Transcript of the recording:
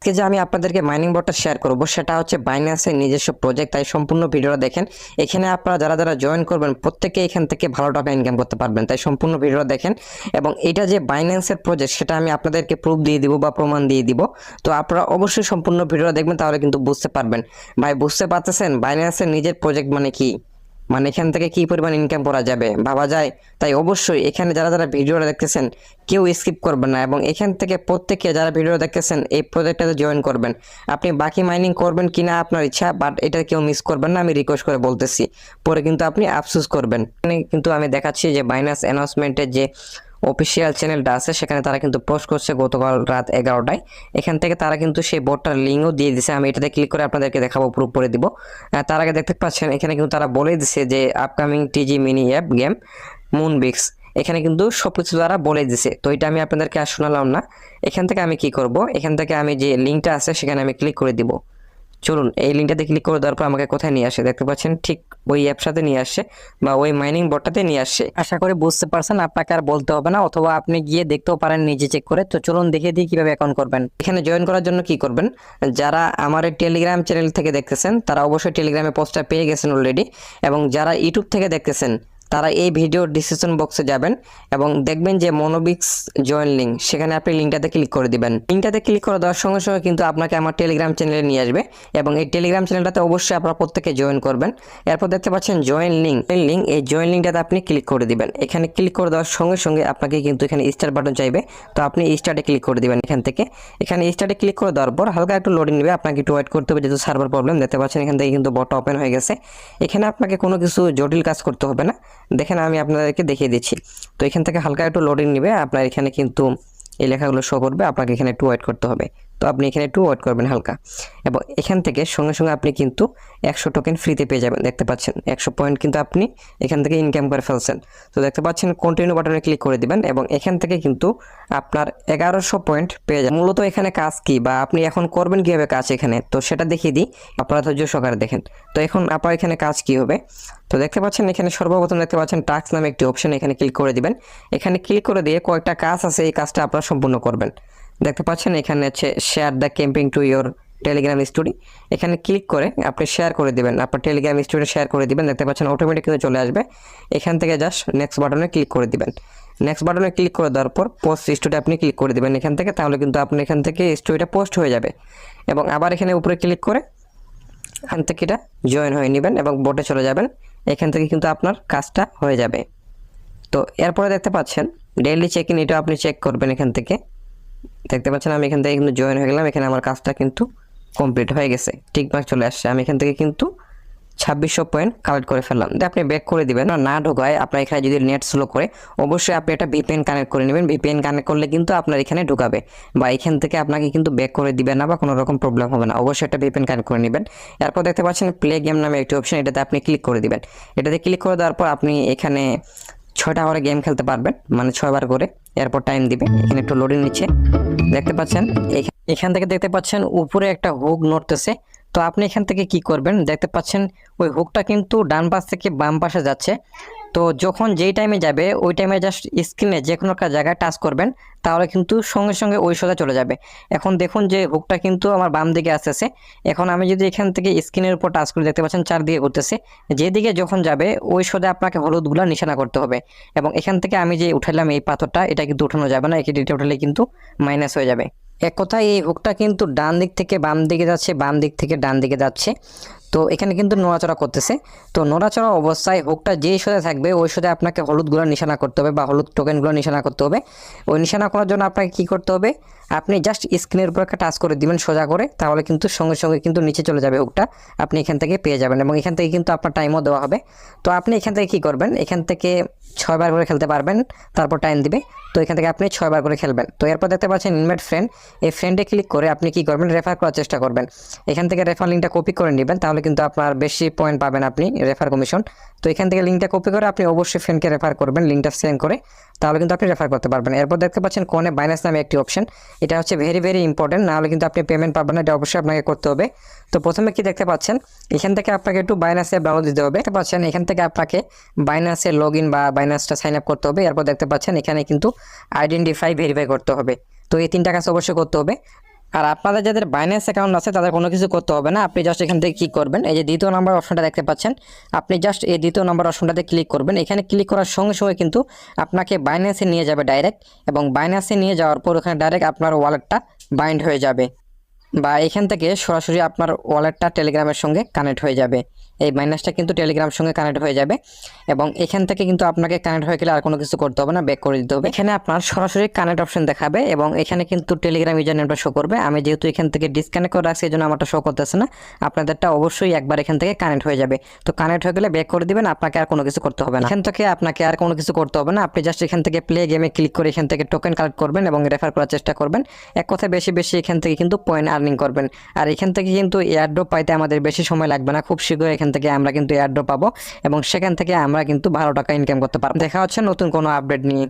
আজকে যে আমি আপনাদেরকে মাইনিং বটটা শেয়ার করব সেটা হচ্ছে বাইন্যান্সের নিজস্ব প্রজেক্ট, তাই সম্পূর্ণ ভিডিওটা দেখেন। এখানে আপনারা যারা যারা জয়েন করবেন প্রত্যেকে এখান থেকে ভালো টাকা ইনকাম করতে পারবেন, তাই সম্পূর্ণ ভিডিওটা দেখেন। এবং এটা যে বাইন্যান্সের প্রজেক্ট সেটা আমি আপনাদেরকে প্রুফ দিয়ে দিব বা প্রমাণ দিয়ে দিব, তো আপনারা অবশ্যই সম্পূর্ণ ভিডিওটা দেখবেন, তাহলে কিন্তু বুঝতে পারবেন। ভাই বুঝতে পারতেছেন বাইন্যান্সের নিজের প্রজেক্ট মানে কি, মানে এখান থেকে কি পরিমাণ ইনকাম করা যাবে ভাবা যায়। তাই অবশ্যই এখানে যারা যারা ভিডিওটা দেখতেছেন কেউ স্কিপ করবেন না, এবং এখান থেকে প্রত্যেকে যারা ভিডিও দেখতেছেন এই প্রজেক্টটাতে জয়েন করবেন। আপনি বাকি মাইনিং করবেন কিনা আপনার ইচ্ছা, বাট এটা কেউ মিস করবেন না, আমি রিকোয়েস্ট করে বলতেছি, পরে কিন্তু আপনি আফসোস করবেন। এখানে কিন্তু আমি দেখাচ্ছি যে বাইন্যান্স অ্যানাউন্সমেন্টের যে অফিসিয়াল চ্যানেলটা আছে সেখানে তারা কিন্তু পোস্ট করছে গতকাল রাত 11টায়। এখান থেকে তারা কিন্তু সেই বোর্ডটার লিঙ্কও দিয়ে দিছে, আমি এটাতে ক্লিক করে আপনাদেরকে দেখাবো, প্রুফ করে দিব। তার আগে দেখতে পাচ্ছেন এখানে কিন্তু তারা বলে দিছে যে upcoming টিজি mini app game Moonbix, এখানে কিন্তু সবকিছু তারা বলে দিছে। তো এটা আমি আপনাদেরকে আর শোনালাম না। এখান থেকে আমি কি করব, এখান থেকে আমি যে লিঙ্কটা আছে সেখানে আমি ক্লিক করে দিব। চলুন এই লিঙ্কটাতে ক্লিক করে দেওয়ার পর আমাকে কোথায় নিয়ে আসে দেখতে পাচ্ছেন, ঠিক ওই অ্যাপসাতে নিয়ে আসছে বা ওই মাইনিং বোর্ডটাতে নিয়ে আসছে। আশা করি বুঝতে পারছেন, আপনাকে আর বলতে হবে না, অথবা আপনি গিয়ে দেখতেও পারেন নিজে চেক করে। তো চলুন দেখিয়ে দিই কিভাবে অ্যাকাউন্ট করবেন। এখানে জয়েন করার জন্য কি করবেন, যারা আমার এই টেলিগ্রাম চ্যানেল থেকে দেখতেছেন তারা অবশ্যই টেলিগ্রামে পোস্টটা পেয়ে গেছেন অলরেডি, এবং যারা ইউটিউব থেকে দেখতেছেন তারা এই ভিডিওর ডিসক্রিপশন বক্সে যাবেন এবং দেখবেন যে মনোবিক্স জয়েন লিঙ্ক, সেখানে আপনি লিঙ্কটাতে ক্লিক করে দিবেন। লিঙ্কটাতে ক্লিক করে দেওয়ার সঙ্গে সঙ্গে কিন্তু আপনাকে আমার টেলিগ্রাম চ্যানেলে নিয়ে আসবে, এবং এই টেলিগ্রাম চ্যানেলটাতে অবশ্যই আপনারা প্রত্যেকে জয়েন করবেন। এরপর দেখতে পাচ্ছেন জয়েন লিঙ্ক, এই জয়েন লিঙ্কটাতে আপনি ক্লিক করে দিবেন। এখানে ক্লিক করে দেওয়ার সঙ্গে সঙ্গে আপনাকে কিন্তু এখানে স্টার্ট বাটন চাইবে, তো আপনি স্টার্টে ক্লিক করে দিবেন। এখানে স্টার্টে ক্লিক করে দেওয়ার পর হালকা একটু লোডিং নেবে, আপনাকে একটু ওয়েট করতে হবে যেহেতু সার্ভার প্রবলেম। দেখতে পাচ্ছেন এখান থেকে কিন্তু বটটা ওপেন হয়ে গেছে। এখানে আপনাকে কোনো কিছু জটিল কাজ করতে হবে না, দেখেন আমি আপনাদেরকে দেখিয়ে দিচ্ছি। তো এখান থেকে হালকা একটু লোডিং নেবে, আপনার এখানে কিন্তু এই লেখাগুলো শো করবে, আপনাকে এখানে একটু ওয়েট করতে হবে। তো আপনি এখানে একটু ওয়েট করবেন হালকা, এবং এখান থেকে সঙ্গে সঙ্গে আপনি কিন্তু 100 টোকেন ফ্রিতে পেয়ে যাবেন। দেখতে পাচ্ছেন 100 পয়েন্ট কিন্তু আপনি এখান থেকে ইনকাম করে ফেলছেন। তো দেখতে পাচ্ছেন কন্টিনিউ বাটনে ক্লিক করে দিবেন, এবং এখান থেকে কিন্তু আপনার 1100 পয়েন্ট পেয়ে যাবেন। মূলত এখানে কাজ কি বা আপনি এখন করবেন কীভাবে কাজ এখানে, তো সেটা দেখিয়ে দিই, আপনারা ধৈর্য সহকারে দেখেন। তো এখন আপনার এখানে কাজ কি হবে, তো দেখতে পাচ্ছেন এখানে সর্বপ্রথম দেখতে পাচ্ছেন টাস্ক নামে একটি অপশন, এখানে ক্লিক করে দিবেন। এখানে ক্লিক করে দিয়ে কয়েকটা কাজ আছে, এই কাজটা আপনারা সম্পূর্ণ করবেন। দেখতে পাচ্ছেন এখানে আছে share the camping to your Telegram story, এখানে ক্লিক করে আপনি শেয়ার করে দিবেন, আপনার টেলিগ্রাম স্টোরি শেয়ার করে দিবেন। দেখতে পাচ্ছেন অটোমেটিক কিন্তু চলে আসবে। এখান থেকে জাস্ট নেক্সট বাটনে ক্লিক করে দিবেন। নেক্সট বাটনে ক্লিক করে দেওয়ার পর পোস্ট স্টোরি আপনি ক্লিক করে দিবেন এখান থেকে, তাহলে কিন্তু আপনি এখান থেকে স্টোরিটা পোস্ট হয়ে যাবে। এবং আবার এখানে উপরে ক্লিক করে এখান থেকে এটা জয়েন হয়ে নেবেন এবং বোটে চলে যাবেন। এখান থেকে কিন্তু আপনার কাজটা হয়ে যাবে। তো এরপরে দেখতে পাচ্ছেন ডেইলি চেক ইন, এটা আপনি চেক করবেন এখান থেকে। দেখতে পাচ্ছেন আমি এখান থেকে কিন্তু জয়েন হয়ে গেলাম, এখানে আমার কাজটা কিন্তু কমপ্লিট হয়ে গেছে, টিকমার্ক চলে আসছে। আমি এখান থেকে কিন্তু 2600 পয়েন্ট কালেক্ট করে ফেললাম। আপনি ব্যাক করে দিবেন, না ঢোকায় আপনার এখানে যদি নেট স্লো করে অবশ্যই আপনি একটা ভিপিএন কানেক্ট করে নেবেন। ভিপিএন কানেক্ট করলে কিন্তু আপনার এখানে ঢুকাবে, বা এখান থেকে আপনাকে কিন্তু ব্যাক করে দিবেন না বা কোনো রকম প্রবলেম হবে না। অবশ্যই একটা ভিপিএন কানেক্ট করে নেবেন। এরপর দেখতে পাচ্ছেন প্লে গেম নামে একটি অপশন, এটাতে আপনি ক্লিক করে দিবেন। এটাতে ক্লিক করে দেওয়ার পর আপনি এখানে 6টা করে গেম খেলতে পারবেন, মানে 6 বার করে। এরপর টাইম দিবে, এখানে একটু লোডিং নিচ্ছে। দেখতে পাচ্ছেন এখান থেকে দেখতে পাচ্ছেন উপরে একটা হুক নড়তেছে। তো আপনি এখান থেকে কি করবেন, দেখতে পাচ্ছেন ওই হুকটা কিন্তু ডান পাশ থেকে বাম পাশে যাচ্ছে। তো যখন যেই টাইমে যাবে ওই টাইমে জাস্ট স্ক্রিনে যে কোনো একটা জায়গায় টাচ করবেন, তাহলে কিন্তু সঙ্গে সঙ্গে ওই সোজা চলে যাবে। এখন দেখুন যে হুকটা কিন্তু আমার বাম দিকে আসতেছে। এখন আমি যদি এখান থেকে স্ক্রিনের উপর টাচ করে, দেখতে পাচ্ছেন চারদিকে ঘুরতেছে, যেদিকে যখন যাবে ওই সোজা আপনাকে হলুদগুলো নিশানা করতে হবে। এবং এখান থেকে আমি যে উঠালাম এই পাথরটা, এটা কিন্তু উঠানো যাবে না, এটা উঠালে কিন্তু মাইনাস হয়ে যাবে। এক কথায় এই হুকটা কিন্তু ডান দিক থেকে বাম দিকে যাচ্ছে, বাম দিক থেকে ডান দিকে যাচ্ছে। তো এখানে কিন্তু নড়াচড়া করতেছে। তো নড়াচড়া অবস্থায় হুকটা যেই সোজা থাকবে ওই সোজা আপনাকে হলুদগুলো নিশানা করতে হবে বা হলুদ টোকেনগুলো নিশানা করতে হবে। ওই নিশানা করার জন্য আপনাকে কি করতে হবে, আপনি জাস্ট স্ক্রিনের উপর একটা টাচ করে দিবেন সোজা করে, তাহলে কিন্তু সঙ্গে সঙ্গে কিন্তু নিচে চলে যাবে হুকটা, আপনি এখান থেকে পেয়ে যাবেন। এবং এখান থেকে কিন্তু আপনার টাইমও দেওয়া হবে। তো আপনি এখান থেকে কি করবেন, এখান থেকে 6 বার করে খেলতে পারবেন, তারপর টাইম দিবে। তো এখান থেকে আপনি 6 বার করে খেলবেন। তো এরপর দেখতে পাচ্ছেন ইনভাইট ফ্রেন্ড, এই ফ্রেন্ডে ক্লিক করে আপনি কি করবেন, রেফার করার চেষ্টা করবেন। এখান থেকে রেফার লিঙ্কটা কপি করে নেবেন, তাহলে কিন্তু আপনার বেশি পয়েন্ট পাবেন আপনি, রেফার কমিশন। তো এখান থেকে লিঙ্কটা কপি করে আপনি অবশ্যই ফ্রেন্ডকে রেফার করবেন, লিঙ্কটা সেন্ড করে, তাহলে কিন্তু আপনি রেফার করতে পারবেন। এরপর দেখতে পাচ্ছেন কোনে বাইন্যান্স নামে একটি অপশন, এটা হচ্ছে ভেরি ভেরি ইম্পর্টেন্ট, নাহলে কিন্তু আপনি পেমেন্ট পাবেন না, এটা অবশ্যই আপনাকে করতে হবে। তো প্রথমে কি দেখতে পাচ্ছেন, এখান থেকে আপনাকে একটু বাইন্যান্সে ডাউনলোড দিতে হবে। দেখতে পাচ্ছেন এখান থেকে আপনাকে বাইন্যান্সে লগ ইন বা বাইন্যান্সটা সাইন আপ করতে হবে। এরপর দেখতে পাচ্ছেন এখানে কিন্তু আইডেন্টিফাই ভেরিফাই করতে হবে। তো এই 3টা কাজ অবশ্যই করতে হবে। আর আপনাদের যাদের বাইন্যান্স অ্যাকাউন্ট আছে তাদের কোনো কিছু করতে হবে না, আপনি জাস্ট এখান থেকে কি করবেন, এই যে দ্বিতীয় নাম্বার অপশনটা দেখতে পাচ্ছেন, আপনি জাস্ট এই দ্বিতীয় নাম্বার অপশনটাতে ক্লিক করবেন। এখানে ক্লিক করার সঙ্গে সঙ্গে কিন্তু আপনাকে বাইন্যান্সে নিয়ে যাবে ডাইরেক্ট, এবং বাইন্যান্সে নিয়ে যাওয়ার পর ওখানে ডাইরেক্ট আপনার ওয়ালেটটা বাইন্ড হয়ে যাবে, বা এখান থেকে সরাসরি আপনার ওয়ালেটটা টেলিগ্রামের সঙ্গে কানেক্ট হয়ে যাবে। এই বাইন্যান্সটা কিন্তু টেলিগ্রামের সঙ্গে কানেক্ট হয়ে যাবে, এবং এখান থেকে কিন্তু আপনাকে কানেক্ট হয়ে গেলে আর কোনো কিছু করতে হবে না, ব্যাক করে দিতে হবে। এখানে আপনার সরাসরি কানেক্ট অপশন দেখাবে, এবং এখানে কিন্তু টেলিগ্রাম ইউজার নেমটা শো করবে। আমি যেহেতু এখান থেকে ডিসকানেক্ট করে রাখছি এই জন্য আমারটা শো করতেছে না, আপনাদেরটা অবশ্যই একবার এখান থেকে কানেক্ট হয়ে যাবে। তো কানেক্ট হয়ে গেলে ব্যাক করে দিবেন, আপনাকে আর কোনো কিছু করতে হবে না। এখান থেকে আপনাকে আর কোনো কিছু করতে হবে না, আপনি জাস্ট এখান থেকে প্লে গেমে ক্লিক করে এখান থেকে টোকেন কালেক্ট করবেন এবং রেফার করার চেষ্টা করবেন। এক কথায় বেশি বেশি এখান থেকে কিন্তু পয়েন্ট আর্নিং করবেন। আর এখান থেকে কিন্তু এয়ারড্রপ পাইতে আমাদের বেশি সময় লাগবে না, খুব শীঘ্রই এখান থেকে আমরা কিন্তু এয়ারড্রপ পাবো, এবং সেখান থেকে আমরা কিন্তু ভালো টাকা ইনকাম করতে পারবো। দেখা হচ্ছে নতুন কোনো আপডেট নিয়ে।